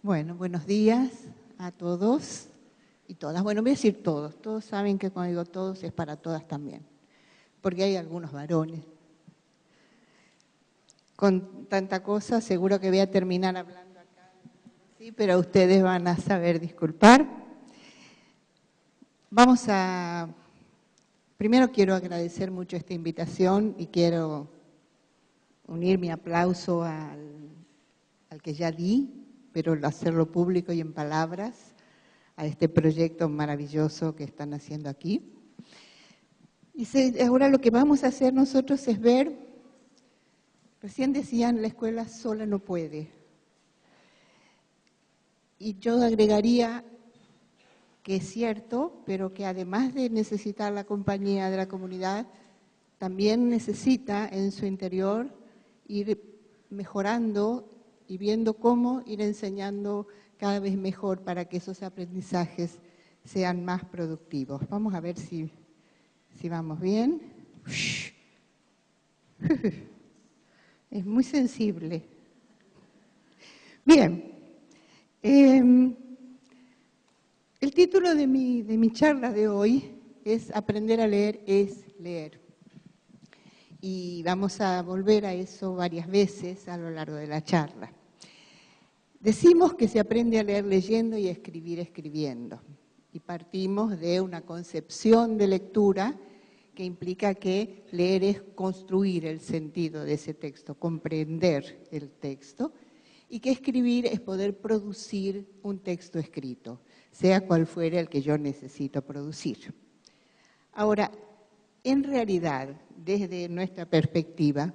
Bueno, buenos días a todos y todas. Bueno, voy a decir todos. Todos saben que cuando digo todos es para todas también, porque hay algunos varones. Con tanta cosa seguro que voy a terminar hablando acá, sí, pero ustedes van a saber disculpar. Primero quiero agradecer mucho esta invitación y quiero unir mi aplauso al que ya di, pero hacerlo público y en palabras, a este proyecto maravilloso que están haciendo aquí. Y ahora lo que vamos a hacer nosotros es ver, recién decían, la escuela sola no puede. Y yo agregaría que es cierto, pero que además de necesitar la compañía de la comunidad, también necesita en su interior ir mejorando y viendo cómo ir enseñando cada vez mejor para que esos aprendizajes sean más productivos. Vamos a ver si vamos bien. Es muy sensible. Bien. El título de mi charla de hoy es Aprender a leer es leer. Y vamos a volver a eso varias veces a lo largo de la charla. Decimos que se aprende a leer leyendo y a escribir escribiendo. Y partimos de una concepción de lectura que implica que leer es construir el sentido de ese texto, comprender el texto, y que escribir es poder producir un texto escrito, sea cual fuere el que yo necesito producir. Ahora, en realidad, desde nuestra perspectiva,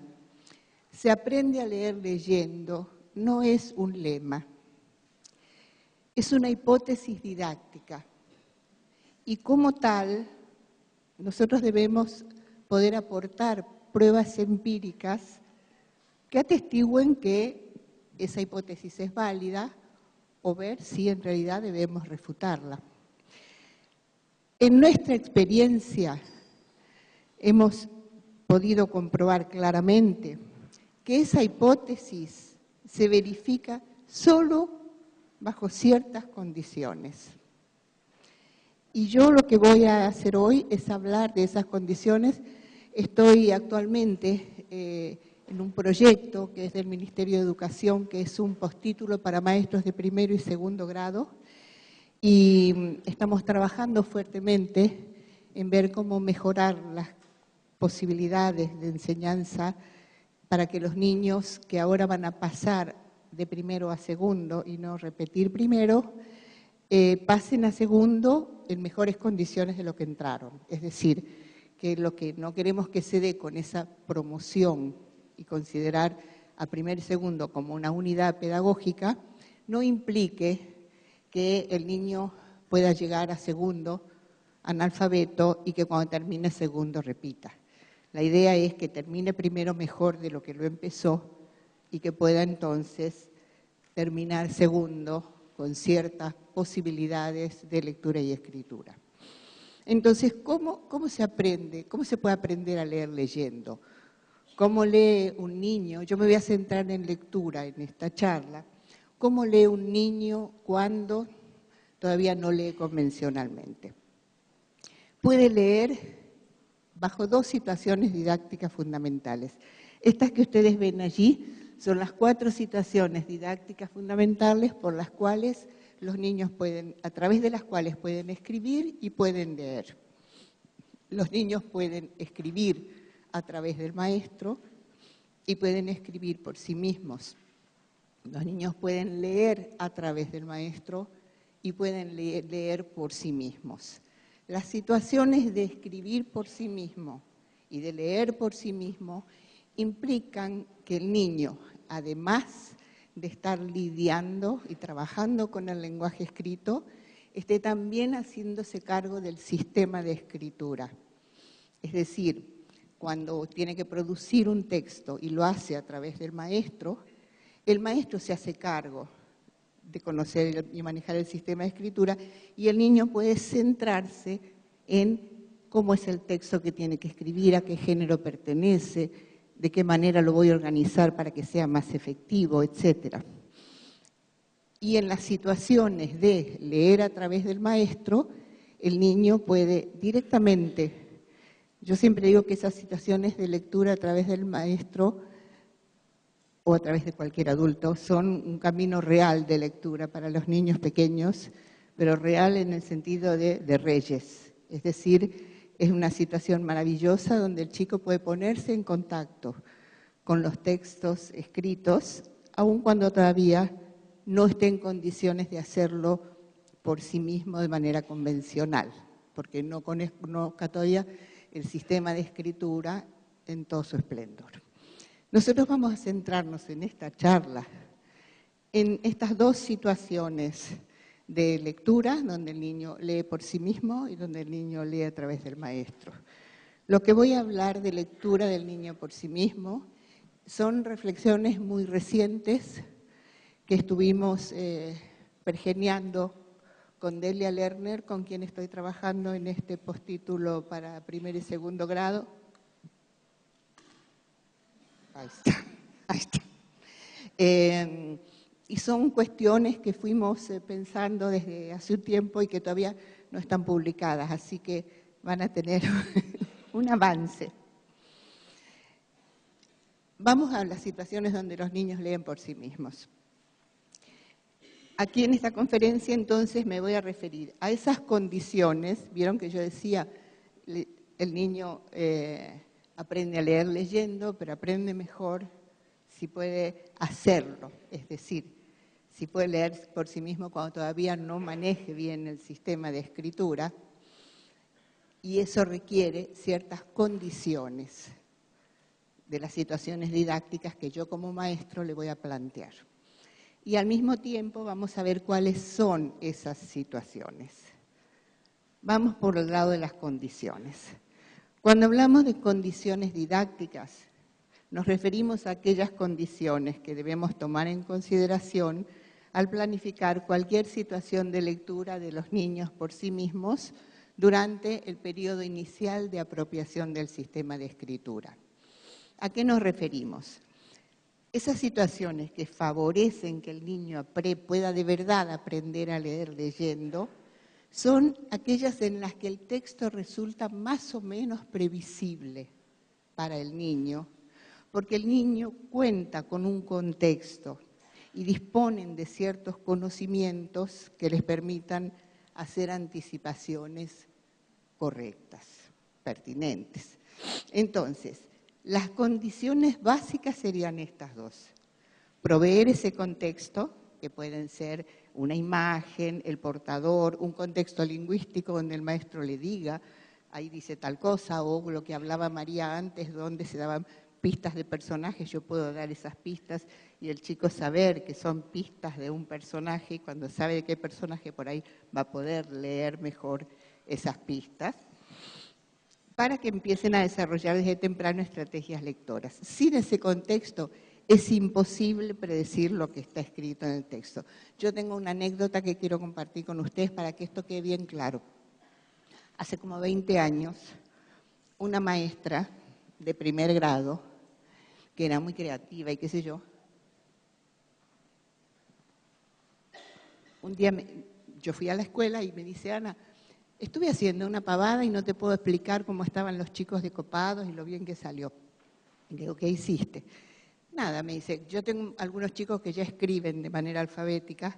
se aprende a leer leyendo no es un lema, es una hipótesis didáctica. Y como tal, nosotros debemos poder aportar pruebas empíricas que atestiguen que esa hipótesis es válida o ver si en realidad debemos refutarla. En nuestra experiencia hemos podido comprobar claramente que esa hipótesis se verifica solo bajo ciertas condiciones. Y yo lo que voy a hacer hoy es hablar de esas condiciones. Estoy actualmente en un proyecto que es del Ministerio de Educación, que es un postítulo para maestros de primero y segundo grado, y estamos trabajando fuertemente en ver cómo mejorar las posibilidades de enseñanza para que los niños que ahora van a pasar de primero a segundo y no repetir primero, pasen a segundo en mejores condiciones de lo que entraron. Es decir, que lo que no queremos que se dé con esa promoción y considerar a primer y segundo como una unidad pedagógica, no implique que el niño pueda llegar a segundo analfabeto y que cuando termine segundo repita. La idea es que termine primero mejor de lo que lo empezó y que pueda entonces terminar segundo con ciertas posibilidades de lectura y escritura. Entonces, ¿cómo se aprende? ¿Cómo se puede aprender a leer leyendo? ¿Cómo lee un niño? Yo me voy a centrar en lectura en esta charla. ¿Cómo lee un niño cuando todavía no lee convencionalmente? Puede leer bajo dos situaciones didácticas fundamentales. Estas que ustedes ven allí son las 4 situaciones didácticas fundamentales por las cuales los niños a través de las cuales pueden escribir y pueden leer. Los niños pueden escribir a través del maestro y pueden escribir por sí mismos. Los niños pueden leer a través del maestro y pueden leer por sí mismos. Las situaciones de escribir por sí mismo y de leer por sí mismo implican que el niño, además de estar lidiando y trabajando con el lenguaje escrito, esté también haciéndose cargo del sistema de escritura. Es decir, cuando tiene que producir un texto y lo hace a través del maestro, el maestro se hace cargo de conocer y manejar el sistema de escritura, y el niño puede centrarse en cómo es el texto que tiene que escribir, a qué género pertenece, de qué manera lo voy a organizar para que sea más efectivo, etc. Y en las situaciones de leer a través del maestro, el niño puede directamente, yo siempre digo que esas situaciones de lectura a través del maestro o a través de cualquier adulto son un camino real de lectura para los niños pequeños, pero real en el sentido de reyes. Es decir, es una situación maravillosa donde el chico puede ponerse en contacto con los textos escritos, aun cuando todavía no esté en condiciones de hacerlo por sí mismo de manera convencional, porque no conozca todavía el sistema de escritura en todo su esplendor. Nosotros vamos a centrarnos en esta charla en estas dos situaciones de lectura, donde el niño lee por sí mismo y donde el niño lee a través del maestro. Lo que voy a hablar de lectura del niño por sí mismo son reflexiones muy recientes que estuvimos pergeñando con Delia Lerner, con quien estoy trabajando en este postítulo para primer y segundo grado. Ahí está, ahí está. Y son cuestiones que fuimos pensando desde hace un tiempo y que todavía no están publicadas, así que van a tener un avance. Vamos a las situaciones donde los niños leen por sí mismos. Aquí en esta conferencia entonces me voy a referir a esas condiciones. Vieron que yo decía, el niño aprende a leer leyendo, pero aprende mejor si puede hacerlo, es decir, si puede leer por sí mismo cuando todavía no maneje bien el sistema de escritura, y eso requiere ciertas condiciones de las situaciones didácticas que yo como maestro le voy a plantear. Y al mismo tiempo vamos a ver cuáles son esas situaciones. Vamos por el lado de las condiciones. Cuando hablamos de condiciones didácticas, nos referimos a aquellas condiciones que debemos tomar en consideración al planificar cualquier situación de lectura de los niños por sí mismos durante el periodo inicial de apropiación del sistema de escritura. ¿A qué nos referimos? Esas situaciones que favorecen que el niño pueda de verdad aprender a leer leyendo son aquellas en las que el texto resulta más o menos previsible para el niño, porque el niño cuenta con un contexto y disponen de ciertos conocimientos que les permitan hacer anticipaciones correctas, pertinentes. Entonces, las condiciones básicas serían estas dos. Proveer ese contexto, que pueden ser una imagen, el portador, un contexto lingüístico donde el maestro le diga, ahí dice tal cosa, o lo que hablaba María antes, donde se daban pistas de personajes, yo puedo dar esas pistas y el chico saber que son pistas de un personaje, y cuando sabe de qué personaje por ahí va a poder leer mejor esas pistas, para que empiecen a desarrollar desde temprano estrategias lectoras. Sin ese contexto es imposible predecir lo que está escrito en el texto. Yo tengo una anécdota que quiero compartir con ustedes para que esto quede bien claro. Hace como 20 años, una maestra de primer grado, que era muy creativa y qué sé yo, un día yo fui a la escuela y me dice, Ana, estuve haciendo una pavada y no te puedo explicar cómo estaban los chicos de copados y lo bien que salió. Y le digo, ¿qué hiciste? Nada, me dice, yo tengo algunos chicos que ya escriben de manera alfabética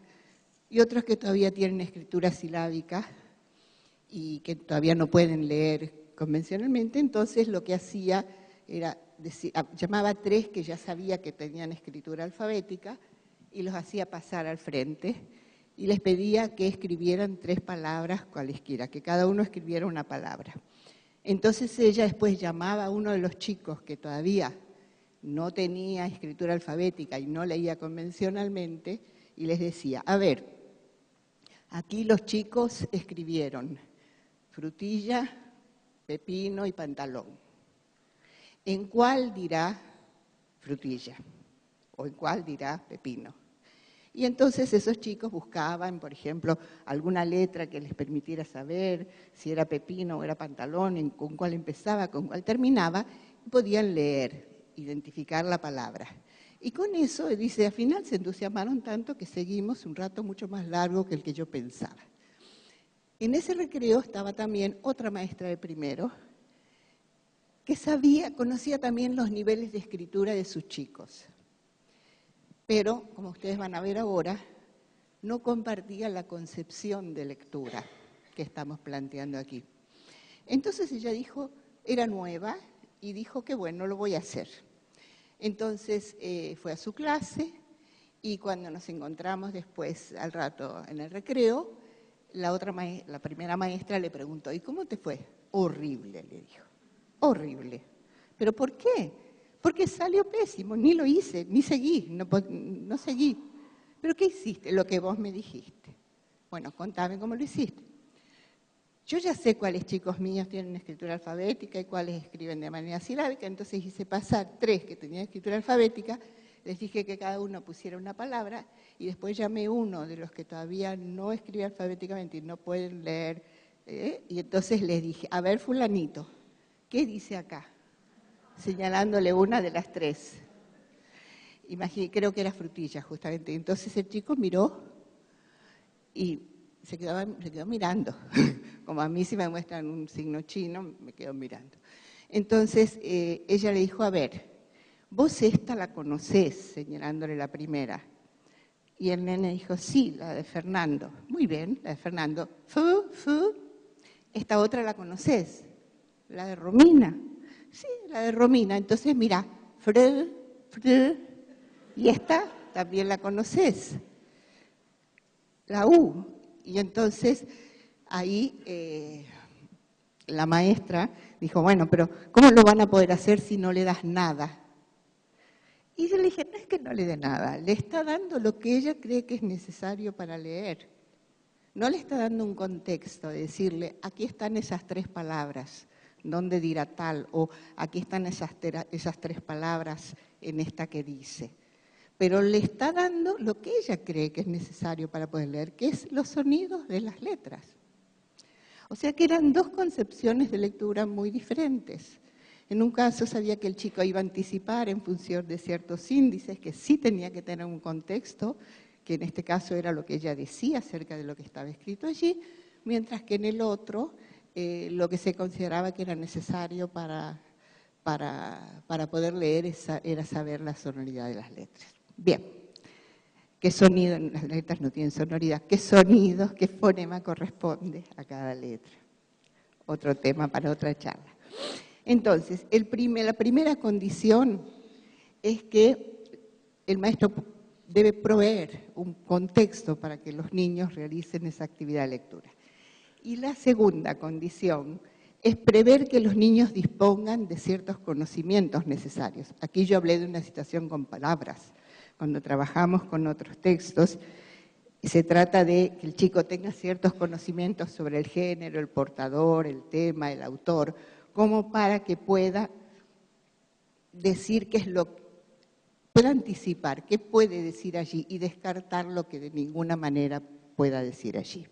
y otros que todavía tienen escritura silábica y que todavía no pueden leer convencionalmente. Entonces lo que hacía era, llamaba a 3 que ya sabía que tenían escritura alfabética y los hacía pasar al frente y les pedía que escribieran 3 palabras cualesquiera, que cada uno escribiera una palabra. Entonces ella después llamaba a uno de los chicos que todavía no tenía escritura alfabética y no leía convencionalmente y les decía, a ver, aquí los chicos escribieron frutilla, pepino y pantalón. ¿En cuál dirá frutilla? ¿O en cuál dirá pepino? Y entonces esos chicos buscaban, por ejemplo, alguna letra que les permitiera saber si era pepino o era pantalón, con cuál empezaba, con cuál terminaba, y podían leer, identificar la palabra. Y con eso, dice, al final se entusiasmaron tanto que seguimos un rato mucho más largo que el que yo pensaba. En ese recreo estaba también otra maestra de primero, que conocía también los niveles de escritura de sus chicos. Pero, como ustedes van a ver ahora, no compartía la concepción de lectura que estamos planteando aquí. Entonces ella dijo, era nueva, y dijo que bueno, lo voy a hacer. Entonces fue a su clase, y cuando nos encontramos después, al rato, en el recreo, la primera maestra le preguntó, ¿y cómo te fue? Horrible, le dijo, horrible. ¿Pero por qué? Porque salió pésimo, ni lo hice, ni seguí, no seguí. ¿Pero qué hiciste? Lo que vos me dijiste. Bueno, contame cómo lo hiciste. Yo ya sé cuáles chicos míos tienen escritura alfabética y cuáles escriben de manera silábica, entonces hice pasar 3 que tenían escritura alfabética, les dije que cada uno pusiera una palabra y después llamé uno de los que todavía no escribe alfabéticamente y no pueden leer, y entonces les dije, a ver fulanito, ¿qué dice acá? Señalándole una de las 3. Creo que era frutilla justamente. Entonces el chico miró y se quedó mirando. Como a mí si me muestran un signo chino, me quedo mirando. Entonces ella le dijo, a ver, vos esta la conocés, señalándole la primera. Y el nene dijo, sí, la de Fernando. Muy bien, la de Fernando. Fu. Esta otra la conocés, la de Romina. Sí, la de Romina. Entonces mira, fr. Y esta también la conocés, la U. Y entonces ahí la maestra dijo, bueno, pero ¿cómo lo van a poder hacer si no le das nada? Y yo le dije, no es que no le dé nada, le está dando lo que ella cree que es necesario para leer. No le está dando un contexto de decirle, aquí están esas 3 palabras, ¿dónde dirá tal? O aquí están esas 3 palabras en esta que dice. Pero le está dando lo que ella cree que es necesario para poder leer, que es los sonidos de las letras. O sea que eran 2 concepciones de lectura muy diferentes. En un caso sabía que el chico iba a anticipar en función de ciertos índices, que sí tenía que tener un contexto, que en este caso era lo que ella decía acerca de lo que estaba escrito allí, mientras que en el otro lo que se consideraba que era necesario para poder leer era saber la sonoridad de las letras. Bien, ¿qué sonido? Las letras no tienen sonoridad. ¿Qué sonidos, qué fonema corresponde a cada letra? Otro tema para otra charla. Entonces, la primera condición es que el maestro debe proveer un contexto para que los niños realicen esa actividad de lectura. Y la segunda condición es prever que los niños dispongan de ciertos conocimientos necesarios. Aquí yo hablé de una situación con palabras. Cuando trabajamos con otros textos, se trata de que el chico tenga ciertos conocimientos sobre el género, el portador, el tema, el autor, como para que pueda decir pueda anticipar qué puede decir allí y descartar lo que de ninguna manera pueda decir allí.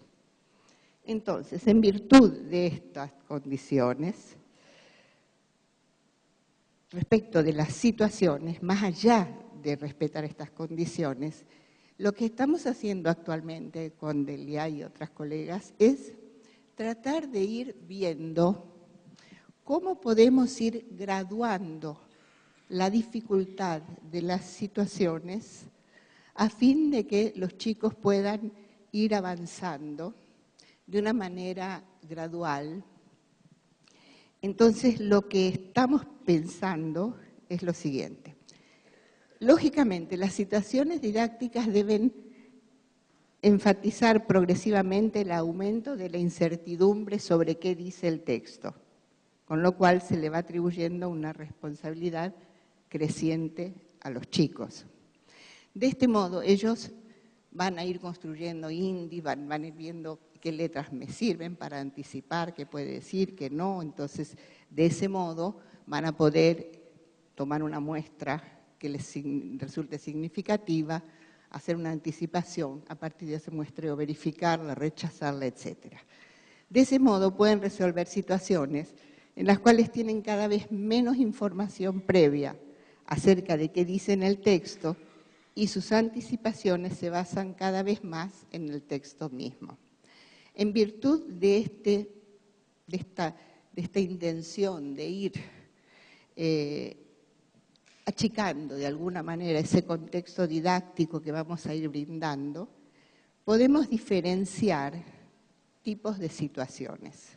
Entonces, en virtud de estas condiciones, respecto de las situaciones, más allá de respetar estas condiciones, lo que estamos haciendo actualmente con Delia y otras colegas es tratar de ir viendo cómo podemos ir graduando la dificultad de las situaciones a fin de que los chicos puedan ir avanzando de una manera gradual. Entonces, lo que estamos pensando es lo siguiente. Lógicamente, las situaciones didácticas deben enfatizar progresivamente el aumento de la incertidumbre sobre qué dice el texto, con lo cual se le va atribuyendo una responsabilidad creciente a los chicos. De este modo, ellos van a ir construyendo índices, van a ir viendo qué letras me sirven para anticipar qué puede decir, qué no. Entonces, de ese modo, van a poder tomar una muestra que les resulte significativa, hacer una anticipación a partir de ese muestreo, verificarla, rechazarla, etc. De ese modo pueden resolver situaciones en las cuales tienen cada vez menos información previa acerca de qué dice en el texto y sus anticipaciones se basan cada vez más en el texto mismo. En virtud de esta intención de ir achicando de alguna manera ese contexto didáctico que vamos a ir brindando, podemos diferenciar tipos de situaciones.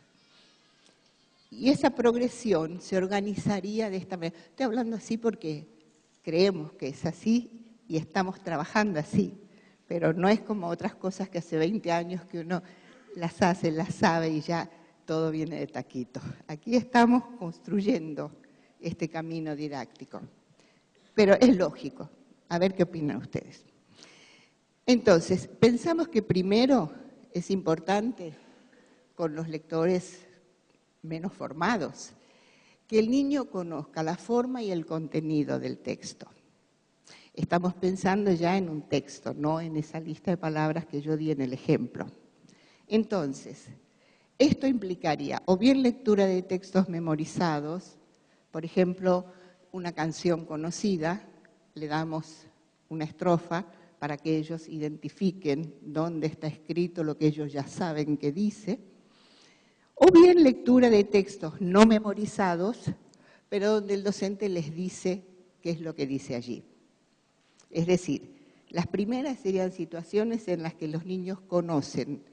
Y esa progresión se organizaría de esta manera. Estoy hablando así porque creemos que es así y estamos trabajando así, pero no es como otras cosas que hace 20 años que uno las hace, las sabe y ya todo viene de taquito. Aquí estamos construyendo este camino didáctico, pero es lógico. A ver qué opinan ustedes. Entonces, pensamos que primero es importante con los lectores menos formados, que el niño conozca la forma y el contenido del texto. Estamos pensando ya en un texto, no en esa lista de palabras que yo di en el ejemplo. Entonces, esto implicaría o bien lectura de textos memorizados, por ejemplo, una canción conocida, le damos una estrofa para que ellos identifiquen dónde está escrito lo que ellos ya saben que dice, o bien lectura de textos no memorizados, pero donde el docente les dice qué es lo que dice allí. Es decir, las primeras serían situaciones en las que los niños conocen,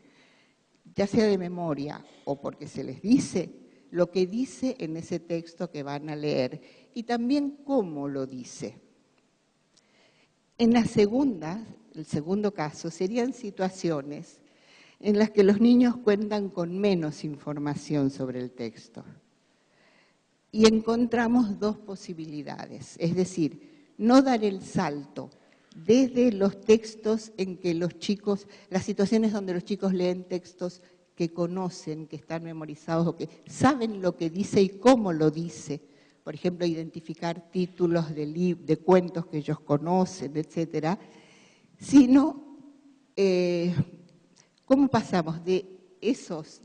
ya sea de memoria o porque se les dice, lo que dice en ese texto que van a leer y también cómo lo dice. En la segunda, el segundo caso, serían situaciones en las que los niños cuentan con menos información sobre el texto. Y encontramos dos posibilidades, es decir, no dar el salto desde los textos en que los chicos, las situaciones donde los chicos leen textos que conocen, que están memorizados o que saben lo que dice y cómo lo dice. Por ejemplo, identificar títulos de cuentos que ellos conocen, etcétera, sino cómo pasamos de esas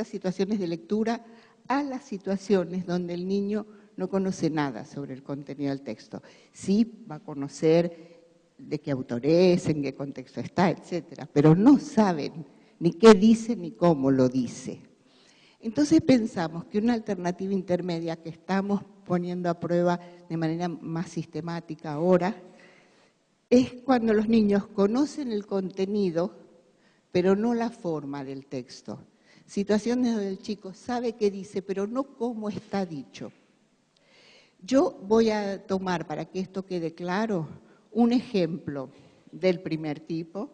situaciones de lectura a las situaciones donde el niño no conoce nada sobre el contenido del texto. Sí va a conocer de qué autor es, en qué contexto está, etcétera, pero no saben ni qué dice ni cómo lo dice. Entonces pensamos que una alternativa intermedia que estamos poniendo a prueba de manera más sistemática ahora es cuando los niños conocen el contenido, pero no la forma del texto. Situaciones donde el chico sabe qué dice, pero no cómo está dicho. Yo voy a tomar, para que esto quede claro, un ejemplo del primer tipo,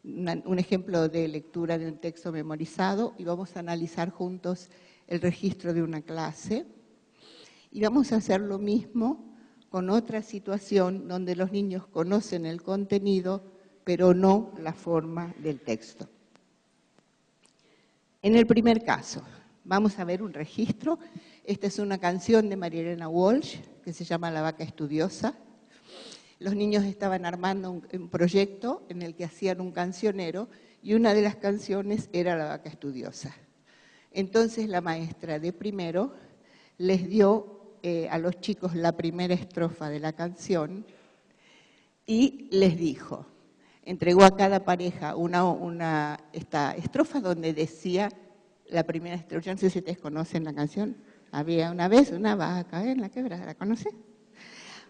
un ejemplo de lectura de un texto memorizado y vamos a analizar juntos el registro de una clase. Y vamos a hacer lo mismo con otra situación donde los niños conocen el contenido, pero no la forma del texto. En el primer caso, vamos a ver un registro. Esta es una canción de María Elena Walsh que se llama La vaca estudiosa. Los niños estaban armando un proyecto en el que hacían un cancionero y una de las canciones era La vaca estudiosa. Entonces la maestra de primero les dio a los chicos la primera estrofa de la canción y les dijo, entregó a cada pareja esta estrofa donde decía la primera estrofa. Yo no sé si ustedes conocen la canción. Había una vez una vaca en la quebrada, ¿la conocen?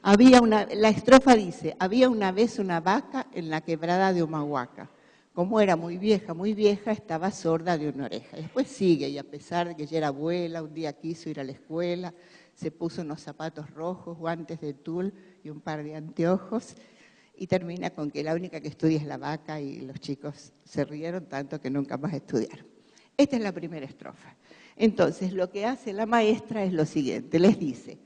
La estrofa dice, había una vez una vaca en la quebrada de Humahuaca. Como era muy vieja, estaba sorda de una oreja. Después sigue, y a pesar de que ya era abuela, un día quiso ir a la escuela, se puso unos zapatos rojos, guantes de tul y un par de anteojos, y termina con que la única que estudia es la vaca, y los chicos se rieron tanto que nunca más estudiaron. Esta es la primera estrofa. Entonces, lo que hace la maestra es lo siguiente, les dice,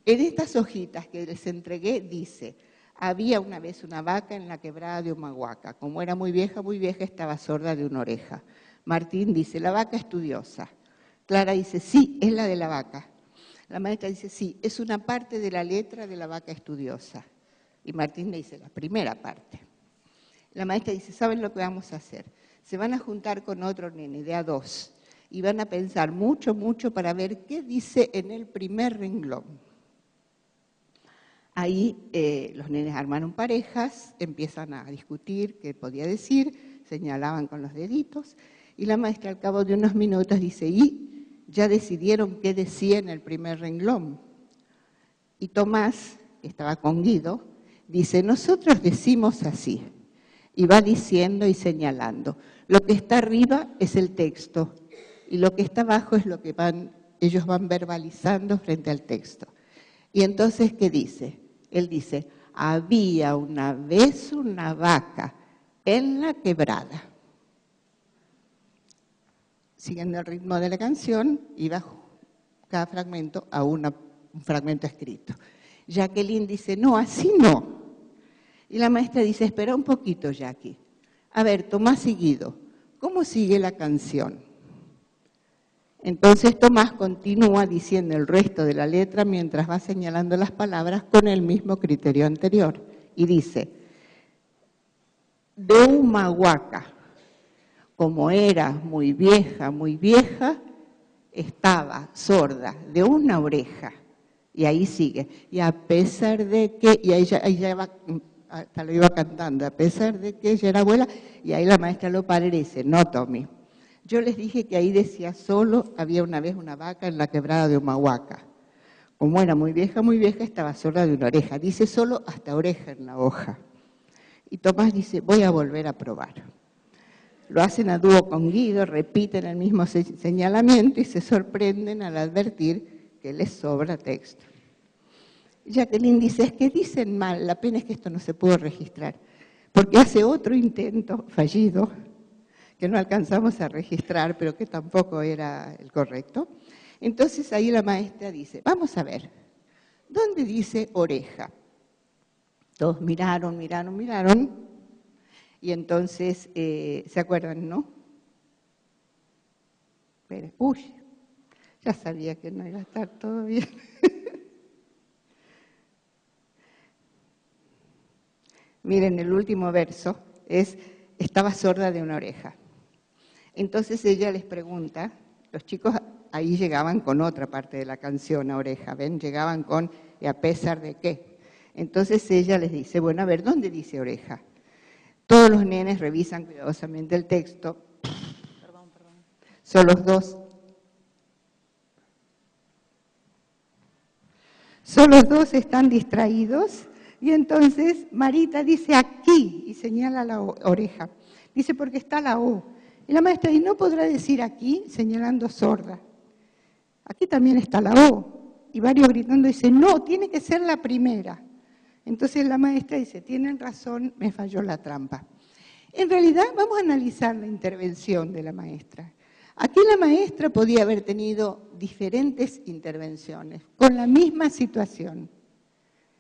en estas hojitas que les entregué, dice, había una vez una vaca en la quebrada de Humahuaca. Como era muy vieja, estaba sorda de una oreja. Martín dice, la vaca estudiosa. Clara dice, sí, es la de la vaca. La maestra dice, sí, es una parte de la letra de la vaca estudiosa. Y Martín le dice, la primera parte. La maestra dice, ¿saben lo que vamos a hacer? Se van a juntar con otro nene de A2 y van a pensar mucho para ver qué dice en el primer renglón. Ahí los nenes armaron parejas, empiezan a discutir qué podía decir, señalaban con los deditos, y la maestra al cabo de unos minutos dice, y ya decidieron qué decía en el primer renglón. Y Tomás, que estaba con Guido, dice, nosotros decimos así, y va diciendo y señalando. Lo que está arriba es el texto, y lo que está abajo es lo que ellos van verbalizando frente al texto. Y entonces, ¿qué dice? Él dice, había una vez una vaca en la quebrada. Siguiendo el ritmo de la canción, iba cada fragmento a un fragmento escrito. Jacqueline dice, no, así no. Y la maestra dice, espera un poquito, Jackie. A ver, Tomás y Guido, ¿cómo sigue la canción? Entonces Tomás continúa diciendo el resto de la letra mientras va señalando las palabras con el mismo criterio anterior. Y dice, de Humahuaca, como era muy vieja, estaba sorda de una oreja. Y ahí sigue. Y a pesar de que, y ahí ya va, hasta lo iba cantando, a pesar de que ella era abuela, y ahí la maestra lo para y dice, no, Tommy. Yo les dije que ahí decía solo, había una vez una vaca en la quebrada de Humahuaca. Como era muy vieja, estaba sorda de una oreja. Dice solo hasta oreja en la hoja. Y Tomás dice, voy a volver a probar. Lo hacen a dúo con Guido, repiten el mismo señalamiento y se sorprenden al advertir que les sobra texto. Jacqueline dice, es que dicen mal, la pena es que esto no se pudo registrar, porque hace otro intento fallido, que no alcanzamos a registrar, pero que tampoco era el correcto. Entonces ahí la maestra dice, vamos a ver, ¿dónde dice oreja? Todos miraron, y entonces, ¿se acuerdan, no? Espera, uy, ya sabía que no iba a estar todo bien. Miren, el último verso es, estaba sorda de una oreja. Entonces ella les pregunta, los chicos ahí llegaban con otra parte de la canción a oreja, ¿ven? Llegaban con, ¿y a pesar de qué? Entonces ella les dice, bueno, a ver, ¿dónde dice oreja? Todos los nenes revisan cuidadosamente el texto. Perdón. Son los dos. Solo dos están distraídos y entonces Marita dice aquí y señala la oreja. Dice porque está la O. Y la maestra dice, ¿no podrá decir aquí? Señalando sorda. Aquí también está la O. Y varios gritando dicen, no, tiene que ser la primera. Entonces la maestra dice, tienen razón, me falló la trampa. En realidad vamos a analizar la intervención de la maestra. Aquí la maestra podía haber tenido diferentes intervenciones con la misma situación.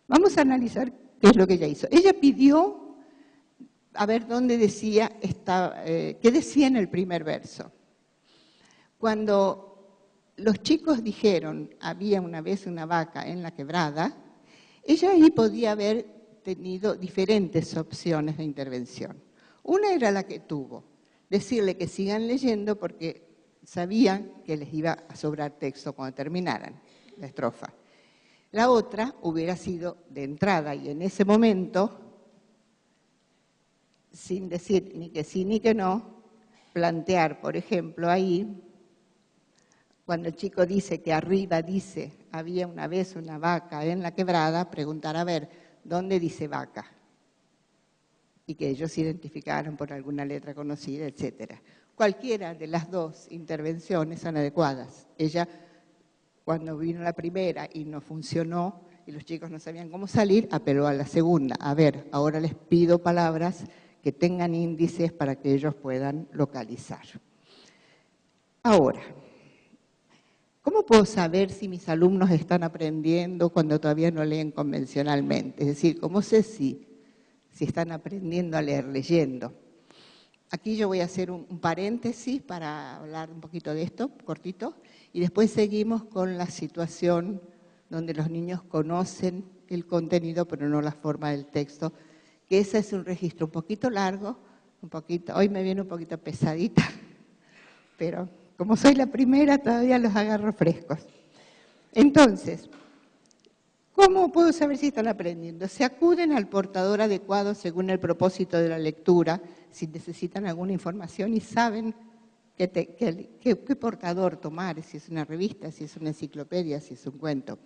Vamos a analizar qué es lo que ella hizo. Ella pidió a ver dónde decía, qué decía en el primer verso. Cuando los chicos dijeron, había una vez una vaca en la quebrada, ella ahí podía haber tenido diferentes opciones de intervención. Una era la que tuvo, decirle que sigan leyendo porque sabían que les iba a sobrar texto cuando terminaran la estrofa. La otra hubiera sido de entrada y en ese momento, sin decir ni que sí ni que no, plantear, por ejemplo, ahí, cuando el chico dice que arriba dice, había una vez una vaca en la quebrada, preguntar, a ver, ¿dónde dice vaca? Y que ellos se identificaron por alguna letra conocida, etc. Cualquiera de las dos intervenciones son adecuadas. Ella, cuando vino la primera y no funcionó, y los chicos no sabían cómo salir, apeló a la segunda. A ver, ahora les pido palabras que tengan índices para que ellos puedan localizar. Ahora, ¿cómo puedo saber si mis alumnos están aprendiendo cuando todavía no leen convencionalmente? Es decir, ¿cómo sé si están aprendiendo a leer leyendo? Aquí yo voy a hacer un paréntesis para hablar un poquito de esto, cortito, y después seguimos con la situación donde los niños conocen el contenido, pero no la forma del texto, que ese es un registro un poquito largo, hoy me viene un poquito pesadita, pero como soy la primera todavía los agarro frescos. Entonces, ¿Cómo puedo saber si están aprendiendo? Se acuden al portador adecuado según el propósito de la lectura, si necesitan alguna información y saben qué portador tomar, si es una revista, si es una enciclopedia, si es un cuento.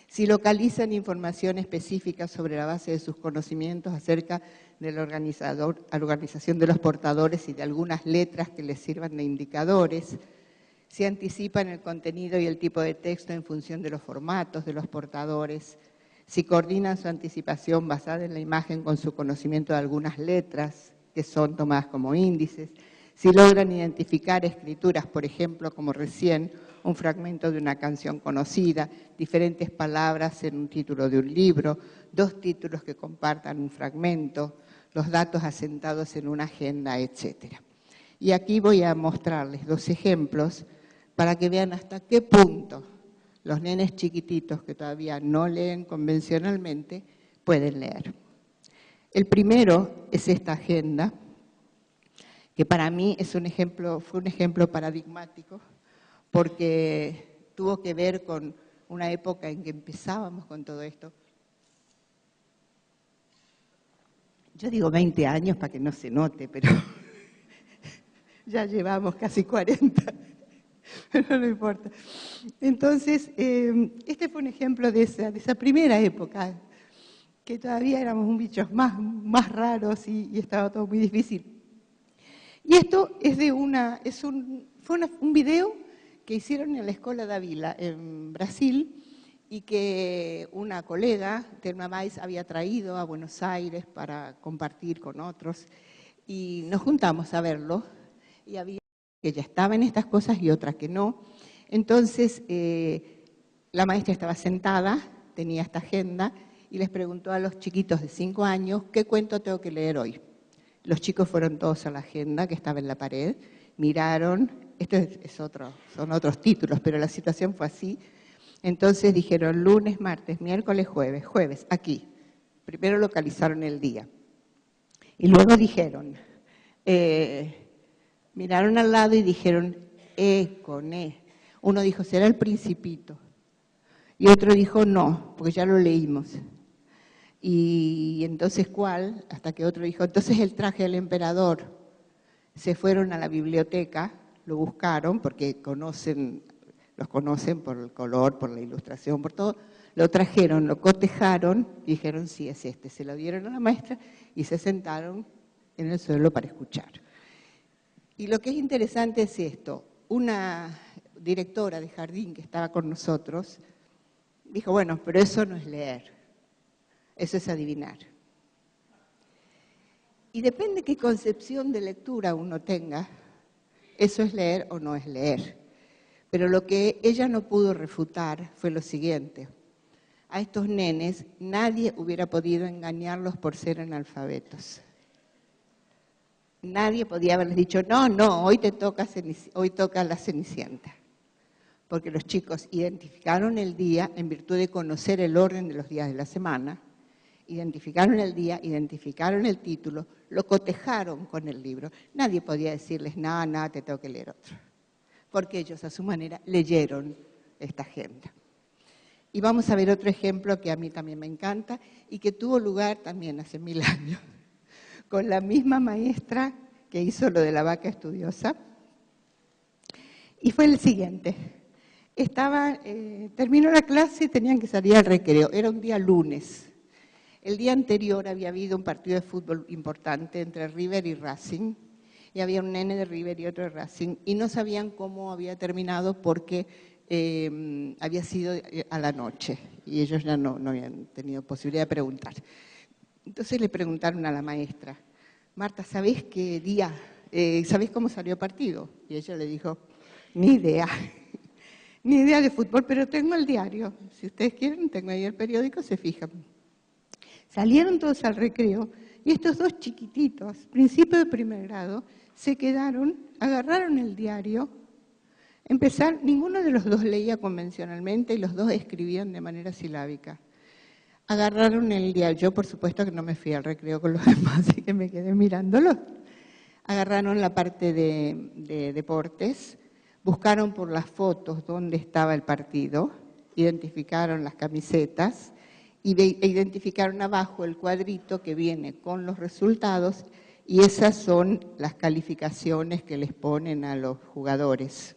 Si localizan información específica sobre la base de sus conocimientos acerca de la organización de los portadores y de algunas letras que les sirvan de indicadores, si anticipan el contenido y el tipo de texto en función de los formatos de los portadores, si coordinan su anticipación basada en la imagen con su conocimiento de algunas letras que son tomadas como índices, si logran identificar escrituras, por ejemplo, como recién, un fragmento de una canción conocida, diferentes palabras en un título de un libro, dos títulos que compartan un fragmento, los datos asentados en una agenda, etc. Y aquí voy a mostrarles 2 ejemplos para que vean hasta qué punto los nenes chiquititos que todavía no leen convencionalmente pueden leer. El primero es esta agenda, que para mí fue un ejemplo paradigmático, porque tuvo que ver con una época en que empezábamos con todo esto. Yo digo 20 años para que no se note, pero ya llevamos casi 40, pero no importa. Entonces, este fue un ejemplo de esa primera época, que todavía éramos un bichos más raros y estaba todo muy difícil. Y esto es fue un video que hicieron en la Escola Dávila, en Brasil, y que una colega, Thelma Weiss, había traído a Buenos Aires para compartir con otros. Y nos juntamos a verlo, y había que ya estaban estas cosas y otras que no. Entonces, la maestra estaba sentada, tenía esta agenda, y les preguntó a los chiquitos de 5 años, ¿qué cuento tengo que leer hoy? Los chicos fueron todos a la agenda que estaba en la pared, miraron, son otros títulos, pero la situación fue así. Entonces dijeron lunes, martes, miércoles, jueves, aquí. Primero localizaron el día. Y luego dijeron, miraron al lado y dijeron, con E. Uno dijo, será el Principito. Y otro dijo, no, porque ya lo leímos. Y entonces, ¿cuál? Hasta que otro dijo, entonces el traje del emperador. Se fueron a la biblioteca, lo buscaron, porque los conocen por el color, por la ilustración, por todo. Lo trajeron, lo cotejaron y dijeron, sí, es este. Se lo dieron a la maestra y se sentaron en el suelo para escuchar. Y lo que es interesante es esto. Una directora de jardín que estaba con nosotros dijo, bueno, pero eso no es leer. Eso es adivinar. Y depende qué concepción de lectura uno tenga, eso es leer o no es leer. Pero lo que ella no pudo refutar fue lo siguiente. A estos nenes nadie hubiera podido engañarlos por ser analfabetos. Nadie podía haberles dicho, no, hoy toca la Cenicienta. Porque los chicos identificaron el día en virtud de conocer el orden de los días de la semana, identificaron el día, identificaron el título, lo cotejaron con el libro. Nadie podía decirles, no, te tengo que leer otro. Porque ellos, a su manera, leyeron esta agenda. Y vamos a ver otro ejemplo que a mí también me encanta y que tuvo lugar también hace 1000 años, con la misma maestra que hizo lo de la vaca estudiosa. Y fue el siguiente. Terminó la clase y tenían que salir al recreo. Era un día lunes. El día anterior había habido un partido de fútbol importante entre River y Racing, y había un nene de River y otro de Racing, y no sabían cómo había terminado porque había sido a la noche, y ellos ya no habían tenido posibilidad de preguntar. Entonces le preguntaron a la maestra, Marta, ¿sabés qué día? ¿Sabés cómo salió el partido? Y ella le dijo, ni idea. Ni idea de fútbol, pero tengo el diario. Si ustedes quieren, tengo ahí el periódico, se fijan. Salieron todos al recreo y estos 2 chiquititos, principio de primer grado, se quedaron, agarraron el diario, ninguno de los 2 leía convencionalmente y los 2 escribían de manera silábica. Agarraron el diario, yo por supuesto que no me fui al recreo con los demás, así que me quedé mirándolos. Agarraron la parte de deportes, buscaron por las fotos dónde estaba el partido, identificaron las camisetas e identificaron abajo el cuadrito que viene con los resultados y esas son las calificaciones que les ponen a los jugadores.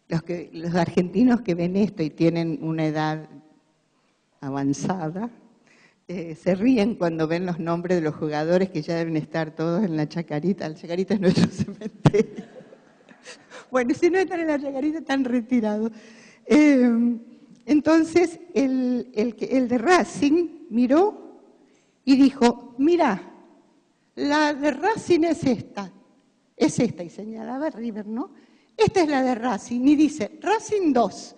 Los argentinos que ven esto y tienen una edad avanzada, se ríen cuando ven los nombres de los jugadores que ya deben estar todos en la Chacarita. La Chacarita es nuestro cementerio. Bueno, si no están en la Chacarita, están retirados. Entonces, el de Racing miró y dijo, mira, la de Racing es esta, y señalaba River, ¿no? Esta es la de Racing, y dice, Racing 2,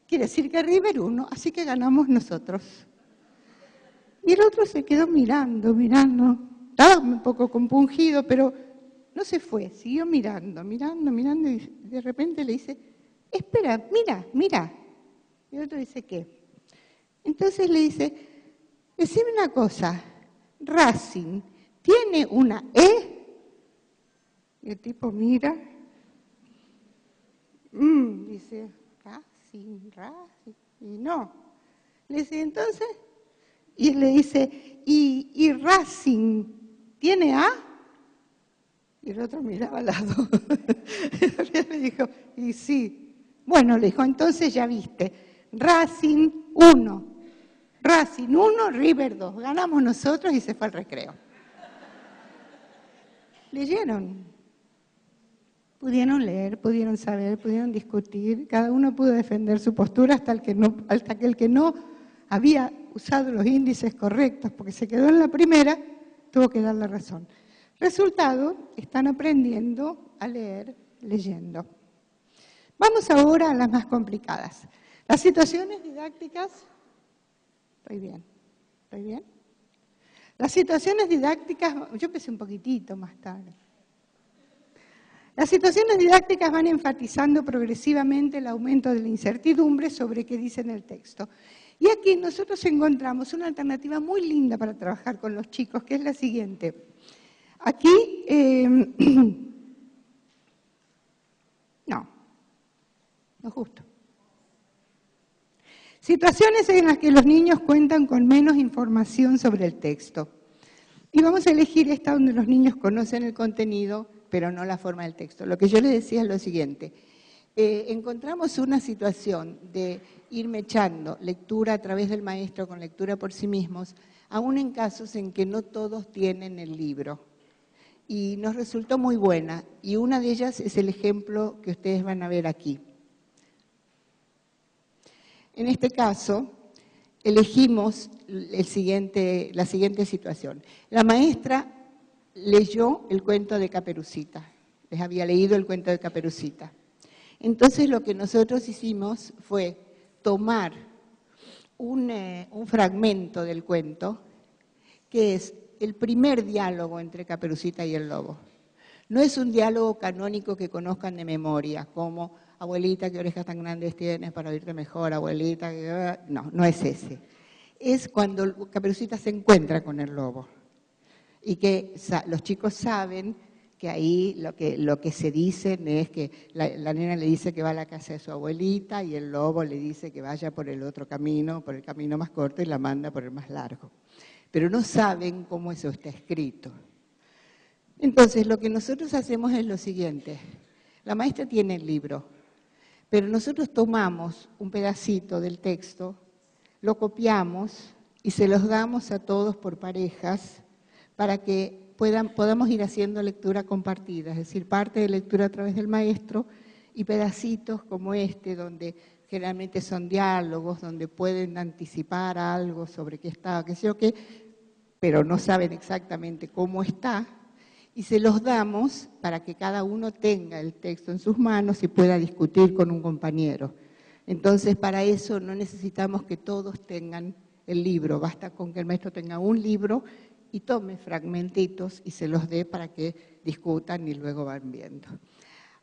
quiere decir que River 1, así que ganamos nosotros. Y el otro se quedó mirando, estaba un poco compungido, pero no se fue, siguió mirando, y de repente le dice, espera, mira. Y el otro dice, ¿qué? Entonces le dice, decime una cosa, Racing, ¿tiene una E? Y el tipo mira, dice, Racing, y no. Le dice, entonces, y él le dice, ¿y Racing tiene A? Y el otro miraba al lado. Y le dijo, y sí. Bueno, le dijo, entonces ya viste, Racing 1, River 2, ganamos nosotros y se fue al recreo. Leyeron, pudieron leer, pudieron saber, pudieron discutir, cada uno pudo defender su postura hasta que el que no había usado los índices correctos porque se quedó en la primera, tuvo que dar la razón. Resultado, están aprendiendo a leer leyendo. Vamos ahora a las más complicadas. Las situaciones didácticas, ¿estoy bien? Las situaciones didácticas, yo empecé un poquitito más tarde. Las situaciones didácticas van enfatizando progresivamente el aumento de la incertidumbre sobre qué dice en el texto. Y aquí nosotros encontramos una alternativa muy linda para trabajar con los chicos, que es la siguiente. Aquí, no justo. Situaciones en las que los niños cuentan con menos información sobre el texto. Y vamos a elegir esta donde los niños conocen el contenido, pero no la forma del texto. Lo que yo les decía es lo siguiente. Encontramos una situación de ir mechando lectura a través del maestro con lectura por sí mismos, aún en casos en que no todos tienen el libro. Y nos resultó muy buena, y una de ellas es el ejemplo que ustedes van a ver aquí. En este caso, elegimos la siguiente situación. La maestra leyó el cuento de Caperucita, les había leído el cuento de Caperucita. Entonces lo que nosotros hicimos fue tomar un fragmento del cuento, que es el primer diálogo entre Caperucita y el lobo. No es un diálogo canónico que conozcan de memoria, como abuelita, ¿qué orejas tan grandes tienes para oírte mejor? Abuelita, no es ese. Es cuando Caperucita se encuentra con el lobo y que los chicos saben que ahí lo que se dicen es que la nena le dice que va a la casa de su abuelita y el lobo le dice que vaya por el otro camino, por el camino más corto y la manda por el más largo. Pero no saben cómo eso está escrito. Entonces, lo que nosotros hacemos es lo siguiente. La maestra tiene el libro, pero nosotros tomamos un pedacito del texto, lo copiamos y se los damos a todos por parejas para que podamos ir haciendo lectura compartida, es decir, parte de lectura a través del maestro y pedacitos como este, donde generalmente son diálogos, donde pueden anticipar algo sobre qué está, qué sé yo qué, pero no saben exactamente cómo está, y se los damos para que cada uno tenga el texto en sus manos y pueda discutir con un compañero. Entonces, para eso no necesitamos que todos tengan el libro, basta con que el maestro tenga un libro y tome fragmentitos y se los dé para que discutan y luego van viendo.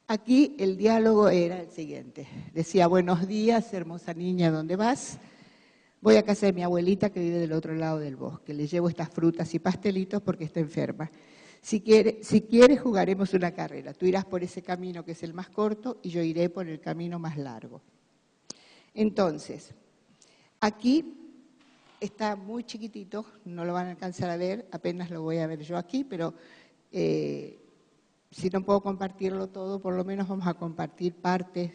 Aquí el diálogo era el siguiente. Decía, buenos días, hermosa niña, ¿dónde vas? Voy a casa de mi abuelita que vive del otro lado del bosque. Le llevo estas frutas y pastelitos porque está enferma. Si quieres, jugaremos una carrera. Tú irás por ese camino que es el más corto y yo iré por el camino más largo. Entonces, aquí está muy chiquitito, no lo van a alcanzar a ver, apenas lo voy a ver yo aquí, pero si no puedo compartirlo todo, por lo menos vamos a compartir partes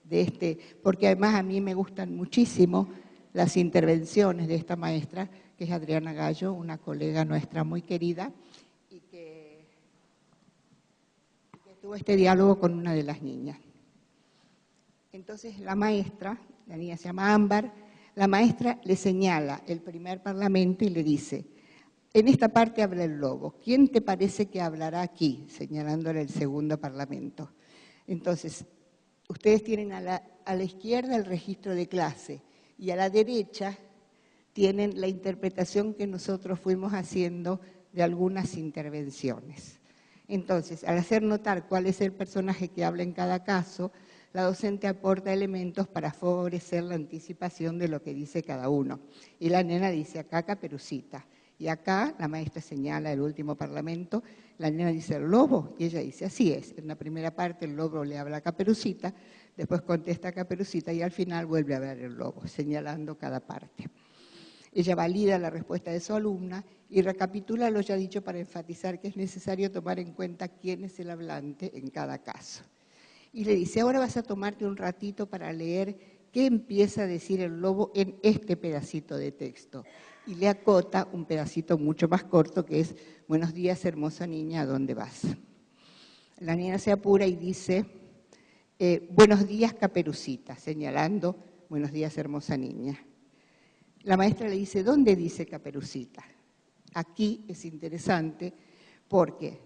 de este, porque además a mí me gustan muchísimo las intervenciones de esta maestra, que es Adriana Gallo, una colega nuestra muy querida, y que tuvo este diálogo con una de las niñas. Entonces la maestra, la niña se llama Ámbar, la maestra le señala el primer parlamento y le dice, en esta parte habla el lobo, ¿quién te parece que hablará aquí? Señalándole el segundo parlamento. Entonces, ustedes tienen a la izquierda el registro de clase y a la derecha tienen la interpretación que nosotros fuimos haciendo de algunas intervenciones. Entonces, al hacer notar cuál es el personaje que habla en cada caso, la docente aporta elementos para favorecer la anticipación de lo que dice cada uno. Y la nena dice acá Caperucita. Y acá la maestra señala el último parlamento, la nena dice el lobo, y ella dice así es. En la primera parte el lobo le habla a Caperucita, después contesta a Caperucita y al final vuelve a ver el lobo, señalando cada parte. Ella valida la respuesta de su alumna y recapitula lo ya dicho para enfatizar que es necesario tomar en cuenta quién es el hablante en cada caso. Y le dice, ahora vas a tomarte un ratito para leer qué empieza a decir el lobo en este pedacito de texto. Y le acota un pedacito mucho más corto que es, buenos días, hermosa niña, ¿a dónde vas? La niña se apura y dice, buenos días, Caperucita, señalando, buenos días, hermosa niña. La maestra le dice, ¿dónde dice Caperucita? Aquí es interesante porque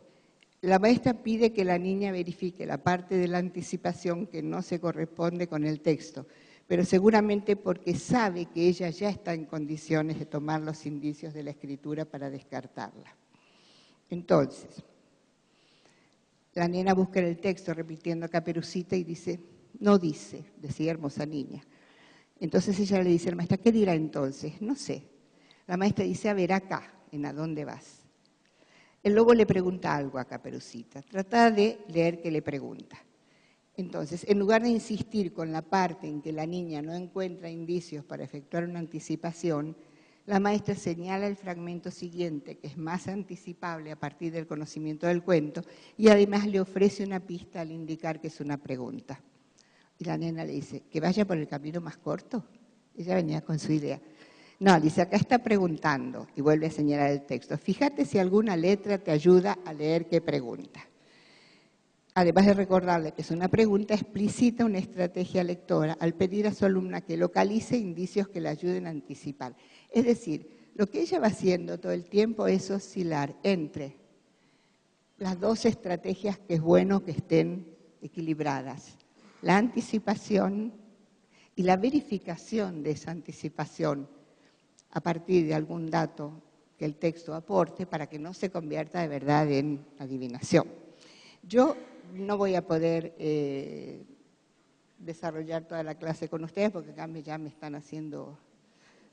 la maestra pide que la niña verifique la parte de la anticipación que no se corresponde con el texto, pero seguramente porque sabe que ella ya está en condiciones de tomar los indicios de la escritura para descartarla. Entonces, la nena busca en el texto repitiendo Caperucita y dice, no dice, decía hermosa niña. Entonces ella le dice a la maestra, ¿qué dirá entonces? No sé. La maestra dice, a ver, acá, ¿en a dónde vas? El lobo le pregunta algo a Caperucita. Trata de leer qué le pregunta. Entonces, en lugar de insistir con la parte en que la niña no encuentra indicios para efectuar una anticipación, la maestra señala el fragmento siguiente, que es más anticipable a partir del conocimiento del cuento, y además le ofrece una pista al indicar que es una pregunta. Y la nena le dice, ¿que vaya por el camino más corto? Ella venía con su idea. No, dice, acá está preguntando, y vuelve a señalar el texto. Fíjate si alguna letra te ayuda a leer qué pregunta. Además de recordarle que es una pregunta, explicita una estrategia lectora al pedir a su alumna que localice indicios que le ayuden a anticipar. Es decir, lo que ella va haciendo todo el tiempo es oscilar entre las dos estrategias que es bueno que estén equilibradas. La anticipación y la verificación de esa anticipación a partir de algún dato que el texto aporte para que no se convierta de verdad en adivinación. Yo no voy a poder desarrollar toda la clase con ustedes porque acá ya me están haciendo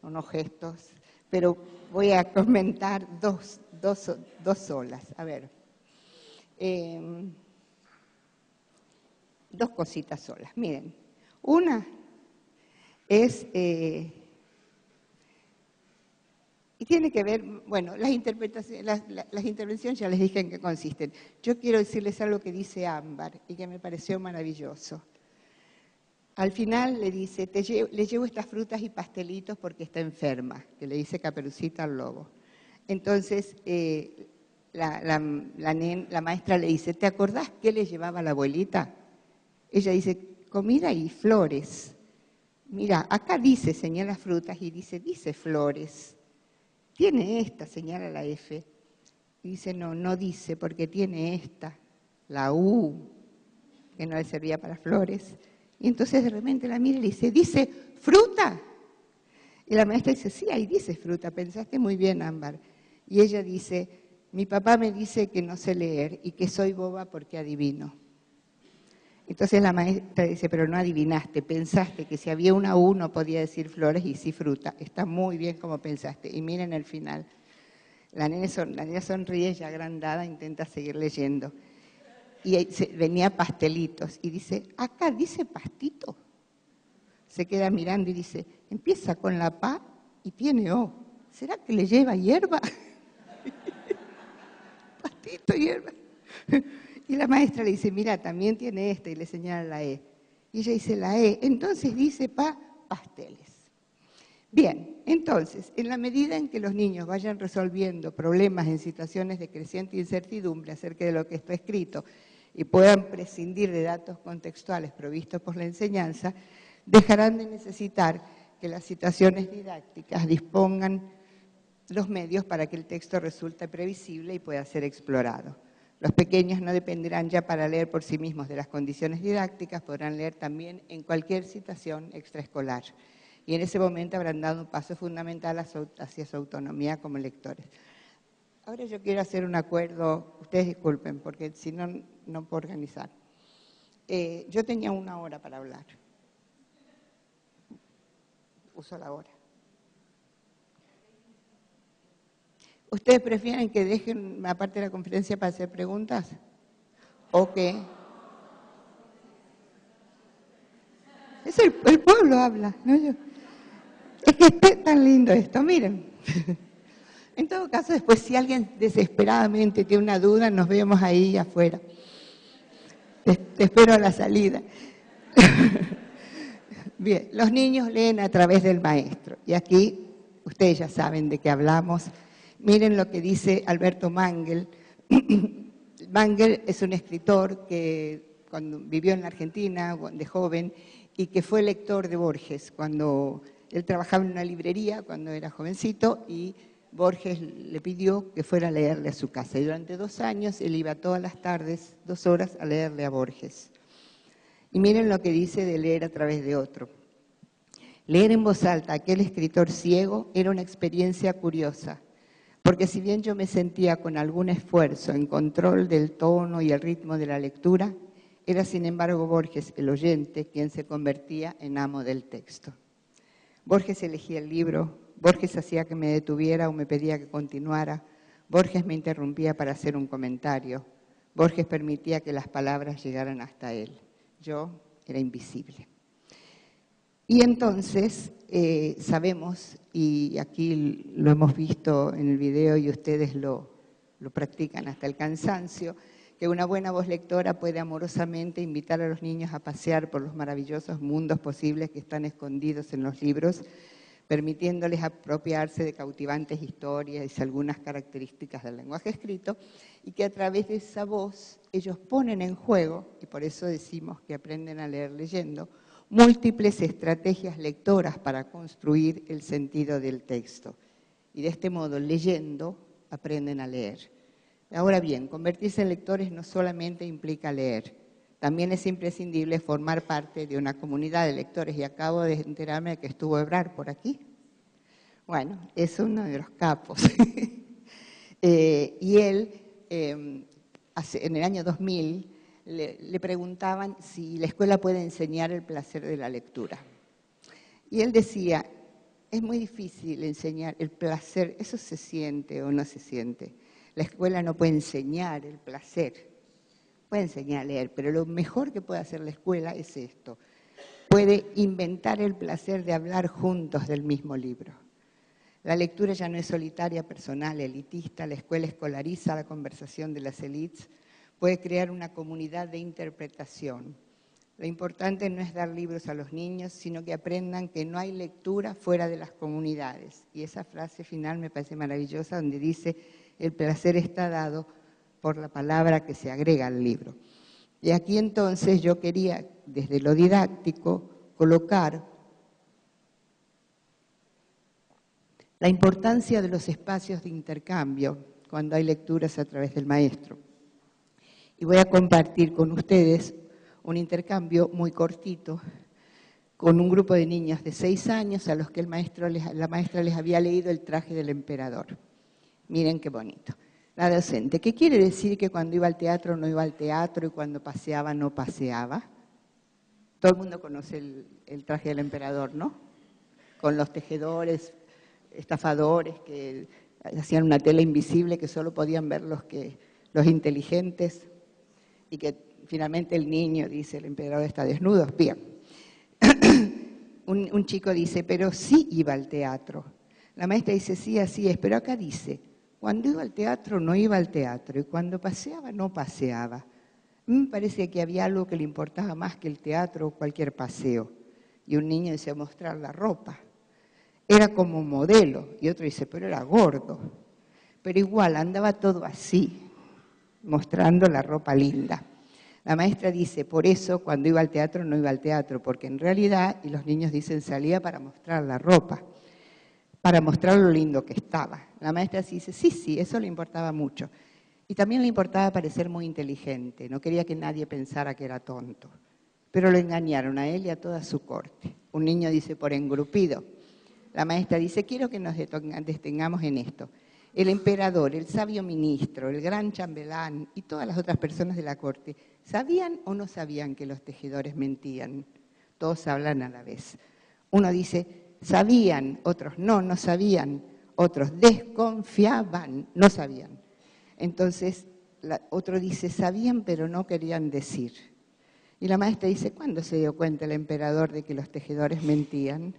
unos gestos, pero voy a comentar dos solas. A ver, dos cositas solas. Miren, una es... y tiene que ver, bueno, las intervenciones ya les dije en qué consisten. Yo quiero decirles algo que dice Ámbar y que me pareció maravilloso. Al final le dice, le llevo estas frutas y pastelitos porque está enferma, que le dice Caperucita al lobo. Entonces la maestra le dice, ¿te acordás qué le llevaba la abuelita? Ella dice, comida y flores. Mira, acá dice, señala frutas y dice flores. Tiene esta, señala la F. Y dice, no dice, porque tiene esta, la U, que no le servía para flores. Y entonces de repente la mira y le dice fruta. Y la maestra dice, sí, ahí dice fruta, pensaste muy bien, Ámbar. Y ella dice, mi papá me dice que no sé leer y que soy boba porque adivino. Entonces la maestra dice, pero no adivinaste, pensaste que si había una U no podía decir flores y sí fruta. Está muy bien como pensaste. Y miren el final. La nena sonríe ya agrandada, intenta seguir leyendo. Y venía pastelitos y dice, acá dice pastito. Se queda mirando y dice, empieza con la pa y tiene O. ¿Será que le lleva hierba? Pastito, hierba. Y la maestra le dice, mira, también tiene esta, y le señala la E. Y ella dice la E, entonces dice pasteles. Bien, entonces, en la medida en que los niños vayan resolviendo problemas en situaciones de creciente incertidumbre acerca de lo que está escrito y puedan prescindir de datos contextuales provistos por la enseñanza, dejarán de necesitar que las situaciones didácticas dispongan los medios para que el texto resulte previsible y pueda ser explorado. Los pequeños no dependerán ya para leer por sí mismos de las condiciones didácticas, podrán leer también en cualquier situación extraescolar. Y en ese momento habrán dado un paso fundamental hacia su autonomía como lectores. Ahora yo quiero hacer un acuerdo, ustedes disculpen, porque si no, no puedo organizar. Yo tenía 1 hora para hablar. Uso la hora. ¿Ustedes prefieren que dejen una parte de la conferencia para hacer preguntas? ¿O qué? Es el pueblo habla, no yo. Es que es tan lindo esto, miren. En todo caso, después si alguien desesperadamente tiene una duda, nos vemos ahí afuera. Te espero a la salida. Bien, los niños leen a través del maestro. Y aquí, ustedes ya saben de qué hablamos. Miren lo que dice Alberto Mangel. Mangel es un escritor que cuando vivió en la Argentina de joven y que fue lector de Borges cuando él trabajaba en una librería cuando era jovencito y Borges le pidió que fuera a leerle a su casa. Y durante 2 años él iba todas las tardes, 2 horas, a leerle a Borges. Y miren lo que dice de leer a través de otro. Leer en voz alta a aquel escritor ciego era una experiencia curiosa, porque si bien yo me sentía con algún esfuerzo en control del tono y el ritmo de la lectura, era sin embargo Borges, el oyente, quien se convertía en amo del texto. Borges elegía el libro, Borges hacía que me detuviera o me pedía que continuara, Borges me interrumpía para hacer un comentario, Borges permitía que las palabras llegaran hasta él. Yo era invisible. Y entonces sabemos, y aquí lo hemos visto en el video y ustedes lo practican hasta el cansancio, que una buena voz lectora puede amorosamente invitar a los niños a pasear por los maravillosos mundos posibles que están escondidos en los libros, permitiéndoles apropiarse de cautivantes historias y algunas características del lenguaje escrito, y que a través de esa voz ellos ponen en juego, y por eso decimos que aprenden a leer leyendo, múltiples estrategias lectoras para construir el sentido del texto. Y de este modo, leyendo, aprenden a leer. Ahora bien, convertirse en lectores no solamente implica leer, también es imprescindible formar parte de una comunidad de lectores. Y acabo de enterarme de que estuvo Ebrard por aquí. Bueno, es uno de los capos. Y él, en el año 2000, le preguntaban si la escuela puede enseñar el placer de la lectura. Y él decía, es muy difícil enseñar el placer, ¿eso se siente o no se siente? La escuela no puede enseñar el placer, puede enseñar a leer, pero lo mejor que puede hacer la escuela es esto. Puede inventar el placer de hablar juntos del mismo libro. La lectura ya no es solitaria, personal, elitista, la escuela escolariza la conversación de las élites, puede crear una comunidad de interpretación. Lo importante no es dar libros a los niños, sino que aprendan que no hay lectura fuera de las comunidades. Y esa frase final me parece maravillosa, donde dice, el placer está dado por la palabra que se agrega al libro. Y aquí entonces yo quería, desde lo didáctico, colocar la importancia de los espacios de intercambio cuando hay lecturas a través del maestro. Y voy a compartir con ustedes un intercambio muy cortito con un grupo de niños de 6 años a los que la maestra les había leído El traje del emperador. Miren qué bonito. La docente, ¿qué quiere decir que cuando iba al teatro no iba al teatro y cuando paseaba no paseaba? Todo el mundo conoce el traje del emperador, ¿no? Con los tejedores, estafadores que hacían una tela invisible que solo podían ver los inteligentes y que finalmente el niño dice, el emperador está desnudo. Bien. Un chico dice, pero sí iba al teatro. La maestra dice, sí, así es, pero acá dice, cuando iba al teatro no iba al teatro y cuando paseaba no paseaba. A mí me parece que había algo que le importaba más que el teatro o cualquier paseo. Y un niño dice, mostrar la ropa. Era como modelo. Y otro dice, pero era gordo. Pero igual, andaba todo así, mostrando la ropa linda. La maestra dice, por eso cuando iba al teatro no iba al teatro, porque en realidad, y los niños dicen, salía para mostrar la ropa, para mostrar lo lindo que estaba. La maestra dice, sí, eso le importaba mucho. Y también le importaba parecer muy inteligente, no quería que nadie pensara que era tonto. Pero lo engañaron a él y a toda su corte. Un niño dice, por engrupido. La maestra dice, quiero que nos detengamos en esto. El emperador, el sabio ministro, el gran chambelán y todas las otras personas de la corte, ¿sabían o no sabían que los tejedores mentían? Todos hablan a la vez. Uno dice, sabían, otros no sabían, otros desconfiaban, no sabían. Entonces, otro dice, sabían pero no querían decir. Y la maestra dice, ¿cuándo se dio cuenta el emperador de que los tejedores mentían?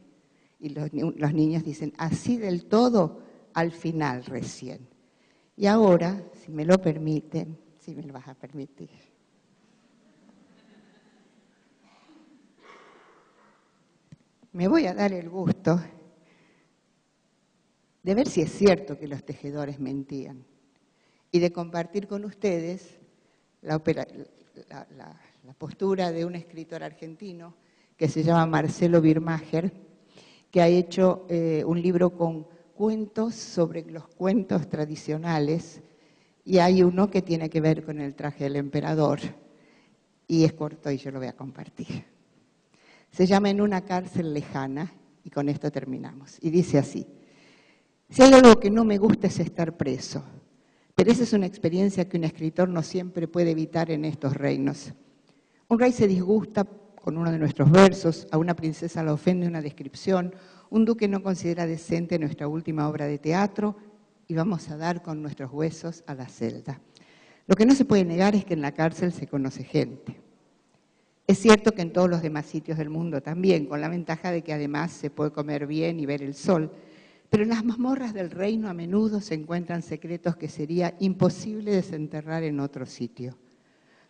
Y los niños dicen, así del todo, al final recién. Y ahora, si me lo permiten, si me lo vas a permitir. Me voy a dar el gusto de ver si es cierto que los tejedores mentían y de compartir con ustedes la postura de un escritor argentino que se llama Marcelo Birmacher, que ha hecho un libro con cuentos sobre los cuentos tradicionales, y hay uno que tiene que ver con el traje del emperador, y es corto y yo lo voy a compartir. Se llama En una cárcel lejana, y con esto terminamos. Y dice así, si hay algo que no me gusta es estar preso, pero esa es una experiencia que un escritor no siempre puede evitar en estos reinos. Un rey se disgusta con uno de nuestros versos, a una princesa la ofende una descripción, un duque no considera decente nuestra última obra de teatro y vamos a dar con nuestros huesos a la celda. Lo que no se puede negar es que en la cárcel se conoce gente. Es cierto que en todos los demás sitios del mundo también, con la ventaja de que además se puede comer bien y ver el sol, pero en las mazmorras del reino a menudo se encuentran secretos que sería imposible desenterrar en otro sitio.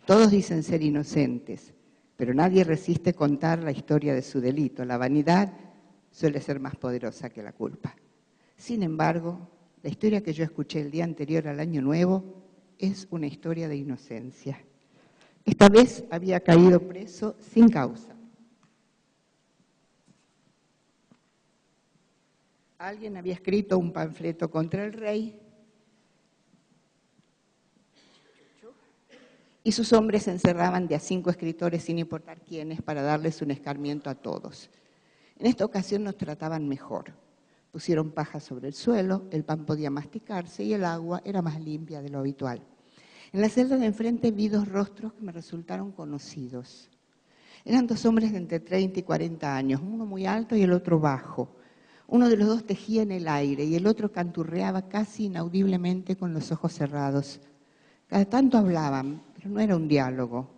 Todos dicen ser inocentes, pero nadie resiste contar la historia de su delito. La vanidad suele ser más poderosa que la culpa. Sin embargo, la historia que yo escuché el día anterior al Año Nuevo es una historia de inocencia. Esta vez había caído preso sin causa. Alguien había escrito un panfleto contra el rey y sus hombres se encerraban de a 5 escritores sin importar quiénes para darles un escarmiento a todos. En esta ocasión nos trataban mejor. Pusieron paja sobre el suelo, el pan podía masticarse y el agua era más limpia de lo habitual. En la celda de enfrente vi 2 rostros que me resultaron conocidos. Eran 2 hombres de entre 30 y 40 años, uno muy alto y el otro bajo. Uno de los 2 tejía en el aire y el otro canturreaba casi inaudiblemente con los ojos cerrados. Cada tanto hablaban, pero no era un diálogo.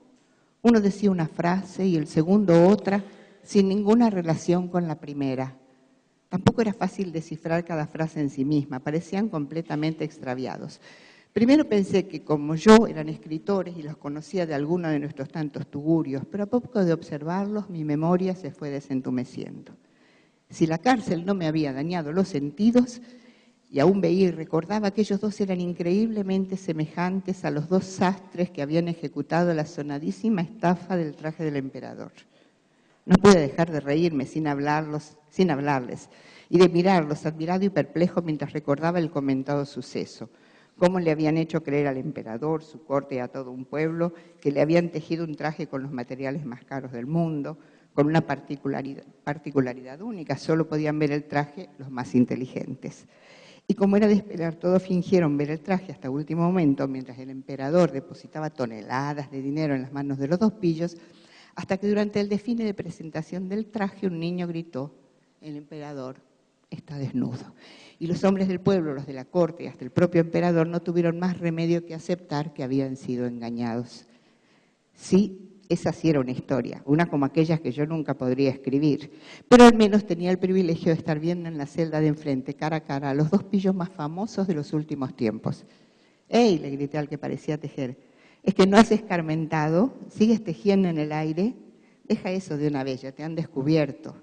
Uno decía una frase y el segundo otra, sin ninguna relación con la primera. Tampoco era fácil descifrar cada frase en sí misma, parecían completamente extraviados. Primero pensé que como yo eran escritores y los conocía de alguno de nuestros tantos tugurios, pero a poco de observarlos mi memoria se fue desentumeciendo. Si la cárcel no me había dañado los sentidos, y aún veía y recordaba que ellos 2 eran increíblemente semejantes a los 2 sastres que habían ejecutado la sonadísima estafa del traje del emperador. No pude dejar de reírme sin hablarles, y de mirarlos admirado y perplejo mientras recordaba el comentado suceso. Cómo le habían hecho creer al emperador, su corte y a todo un pueblo que le habían tejido un traje con los materiales más caros del mundo, con una particularidad única, solo podían ver el traje los más inteligentes. Y como era de esperar, todos fingieron ver el traje hasta último momento, mientras el emperador depositaba toneladas de dinero en las manos de los 2 pillos, hasta que durante el desfile de presentación del traje un niño gritó, el emperador está desnudo. Y los hombres del pueblo, los de la corte y hasta el propio emperador no tuvieron más remedio que aceptar que habían sido engañados. Sí, Esa sí era una historia, una como aquellas que yo nunca podría escribir, pero al menos tenía el privilegio de estar viendo en la celda de enfrente, cara a cara, a los dos pillos más famosos de los últimos tiempos. ¡Ey!, le grité al que parecía tejer. ¿Es que no has escarmentado? ¿Sigues tejiendo en el aire? Deja eso de una vez, ya te han descubierto.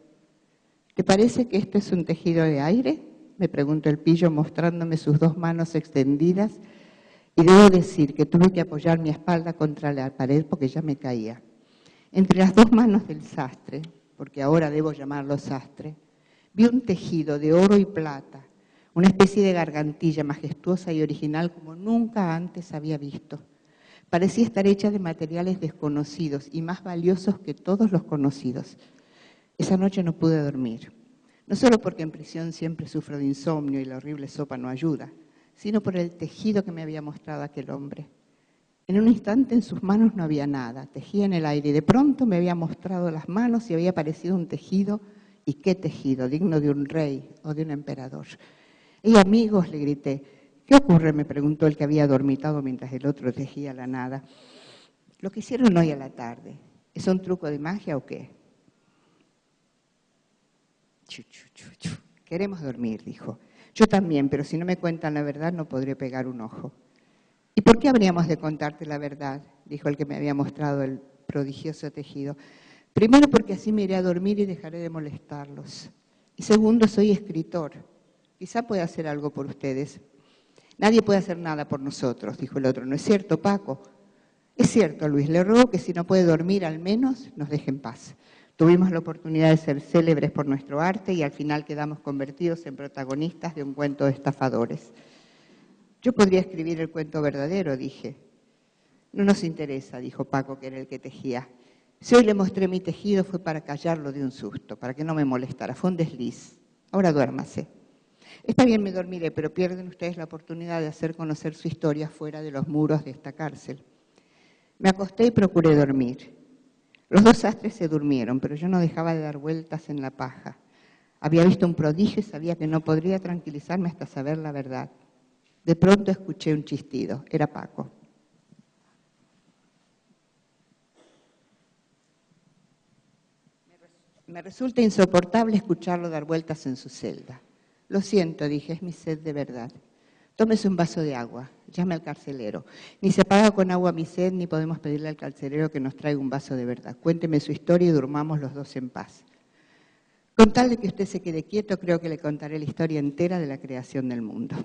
¿Te parece que esto es un tejido de aire?, me preguntó el pillo mostrándome sus dos manos extendidas, y debo decir que tuve que apoyar mi espalda contra la pared porque ya me caía. Entre las dos manos del sastre, porque ahora debo llamarlo sastre, vi un tejido de oro y plata, una especie de gargantilla majestuosa y original como nunca antes había visto. Parecía estar hecha de materiales desconocidos y más valiosos que todos los conocidos. Esa noche no pude dormir, no solo porque en prisión siempre sufro de insomnio y la horrible sopa no ayuda, sino por el tejido que me había mostrado aquel hombre. En un instante en sus manos no había nada, tejía en el aire y de pronto me había mostrado las manos y había parecido un tejido, y qué tejido, digno de un rey o de un emperador. ¡Hey, amigos!, le grité. ¿Qué ocurre?, me preguntó el que había dormitado mientras el otro tejía la nada. Lo que hicieron hoy a la tarde, ¿es un truco de magia o qué? Queremos dormir, dijo. Yo también, pero si no me cuentan la verdad no podré pegar un ojo. ¿Y por qué habríamos de contarte la verdad?, dijo el que me había mostrado el prodigioso tejido. Primero porque así me iré a dormir y dejaré de molestarlos. Y segundo, soy escritor. Quizá pueda hacer algo por ustedes. Nadie puede hacer nada por nosotros, dijo el otro. ¿No es cierto, Paco? Es cierto, Luis. Le ruego que si no puede dormir, al menos nos deje en paz. Tuvimos la oportunidad de ser célebres por nuestro arte y al final quedamos convertidos en protagonistas de un cuento de estafadores. Yo podría escribir el cuento verdadero, dije. No nos interesa, dijo Paco, que era el que tejía. Si hoy le mostré mi tejido fue para callarlo de un susto, para que no me molestara. Fue un desliz. Ahora duérmase. Está bien, me dormiré, pero pierden ustedes la oportunidad de hacer conocer su historia fuera de los muros de esta cárcel. Me acosté y procuré dormir. Los dos sastres se durmieron, pero yo no dejaba de dar vueltas en la paja. Había visto un prodigio y sabía que no podría tranquilizarme hasta saber la verdad. De pronto escuché un chistido. Era Paco. Me resulta insoportable escucharlo dar vueltas en su celda. Lo siento, dije, es mi sed de verdad. Tómese un vaso de agua, llame al carcelero. Ni se paga con agua mi sed, ni podemos pedirle al carcelero que nos traiga un vaso de verdad. Cuénteme su historia y durmamos los dos en paz. Con tal de que usted se quede quieto, creo que le contaré la historia entera de la creación del mundo.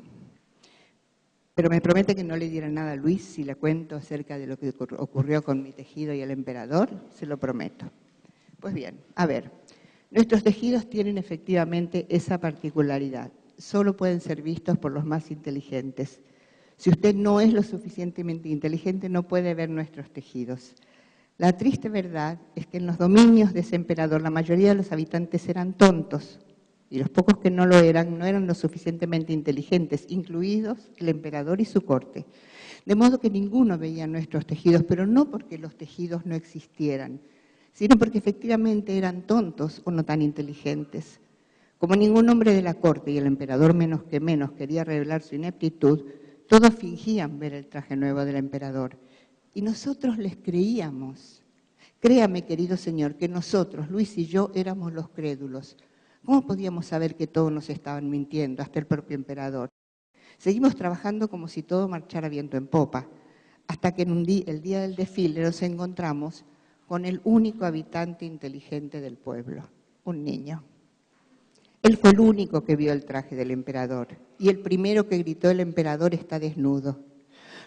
Pero me promete que no le dirá nada a Luis si le cuento acerca de lo que ocurrió con mi tejido y el emperador. Se lo prometo. Pues bien, a ver, nuestros tejidos tienen efectivamente esa particularidad. Solo pueden ser vistos por los más inteligentes. Si usted no es lo suficientemente inteligente, no puede ver nuestros tejidos. La triste verdad es que en los dominios de ese emperador la mayoría de los habitantes eran tontos y los pocos que no lo eran no eran lo suficientemente inteligentes, incluidos el emperador y su corte. De modo que ninguno veía nuestros tejidos, pero no porque los tejidos no existieran, sino porque efectivamente eran tontos o no tan inteligentes. Como ningún hombre de la corte y el emperador menos que menos quería revelar su ineptitud, todos fingían ver el traje nuevo del emperador. Y nosotros les creíamos. Créame, querido señor, que nosotros, Luis y yo, éramos los crédulos. ¿Cómo podíamos saber que todos nos estaban mintiendo, hasta el propio emperador? Seguimos trabajando como si todo marchara viento en popa, hasta que el día del desfile nos encontramos con el único habitante inteligente del pueblo, un niño. Él fue el único que vio el traje del emperador y el primero que gritó: el emperador está desnudo.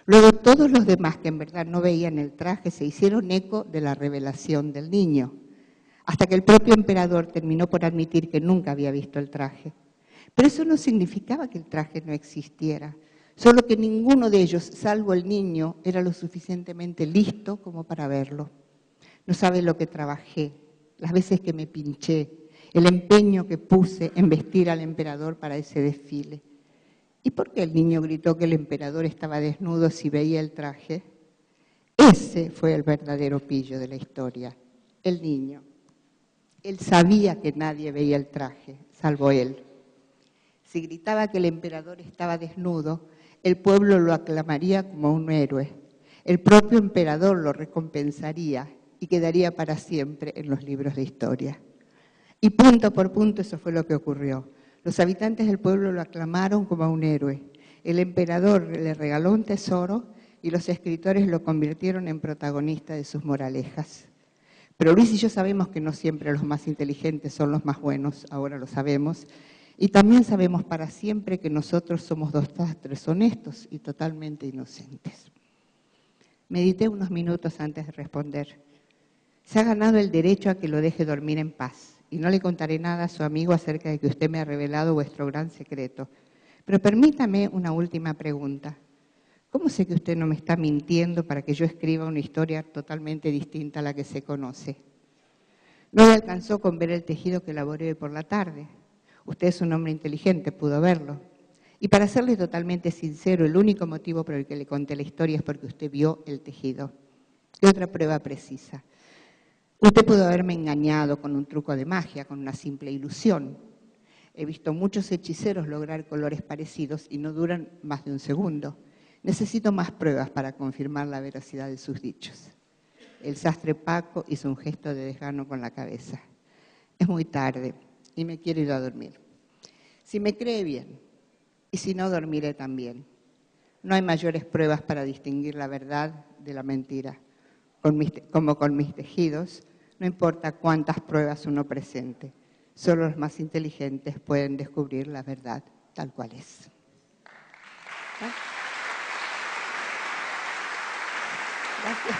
Luego todos los demás que en verdad no veían el traje se hicieron eco de la revelación del niño, hasta que el propio emperador terminó por admitir que nunca había visto el traje. Pero eso no significaba que el traje no existiera, solo que ninguno de ellos, salvo el niño, era lo suficientemente listo como para verlo. No sabe lo que trabajé, las veces que me pinché, el empeño que puse en vestir al emperador para ese desfile. ¿Y por qué el niño gritó que el emperador estaba desnudo si veía el traje? Ese fue el verdadero pillo de la historia, el niño. Él sabía que nadie veía el traje, salvo él. Si gritaba que el emperador estaba desnudo, el pueblo lo aclamaría como un héroe. El propio emperador lo recompensaría y quedaría para siempre en los libros de historia. Y punto por punto eso fue lo que ocurrió. Los habitantes del pueblo lo aclamaron como a un héroe. El emperador le regaló un tesoro y los escritores lo convirtieron en protagonista de sus moralejas. Pero Luis y yo sabemos que no siempre los más inteligentes son los más buenos, ahora lo sabemos. Y también sabemos para siempre que nosotros somos dos sastres honestos y totalmente inocentes. Medité unos minutos antes de responder. Se ha ganado el derecho a que lo deje dormir en paz. Y no le contaré nada a su amigo acerca de que usted me ha revelado vuestro gran secreto. Pero permítame una última pregunta. ¿Cómo sé que usted no me está mintiendo para que yo escriba una historia totalmente distinta a la que se conoce? No le alcanzó con ver el tejido que elaboré por la tarde. Usted es un hombre inteligente, pudo verlo. Y para serle totalmente sincero, el único motivo por el que le conté la historia es porque usted vio el tejido. ¿Qué otra prueba precisa? Usted pudo haberme engañado con un truco de magia, con una simple ilusión. He visto muchos hechiceros lograr colores parecidos y no duran más de un segundo. Necesito más pruebas para confirmar la veracidad de sus dichos. El sastre Paco hizo un gesto de desgano con la cabeza. Es muy tarde y me quiero ir a dormir. Si me cree bien, y si no, dormiré también. No hay mayores pruebas para distinguir la verdad de la mentira. Como con mis tejidos, no importa cuántas pruebas uno presente, solo los más inteligentes pueden descubrir la verdad tal cual es. Gracias.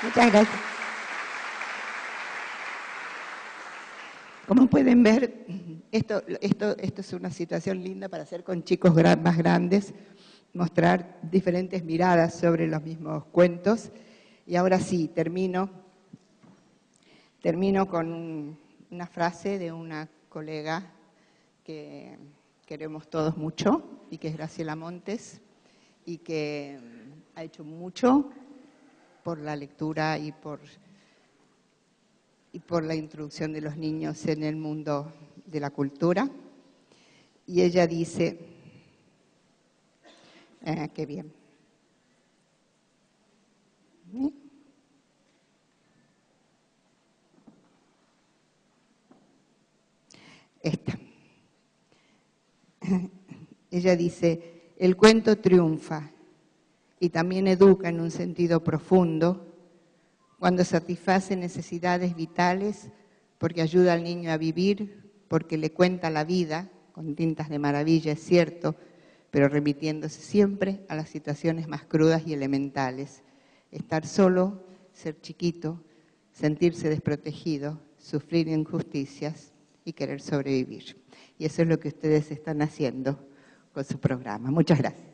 Muchas gracias. Como pueden ver, esto es una situación linda para hacer con chicos más grandes, mostrar diferentes miradas sobre los mismos cuentos. Y ahora sí, termino con una frase de una colega que queremos todos mucho y que es Graciela Montes y que ha hecho mucho por la lectura y por la introducción de los niños en el mundo de la cultura. Y ella dice, qué bien. Esta. Ella dice, el cuento triunfa y también educa en un sentido profundo cuando satisface necesidades vitales, porque ayuda al niño a vivir, porque le cuenta la vida, con tintas de maravilla, es cierto, pero remitiéndose siempre a las situaciones más crudas y elementales. Estar solo, ser chiquito, sentirse desprotegido, sufrir injusticias y querer sobrevivir. Y eso es lo que ustedes están haciendo con su programa. Muchas gracias.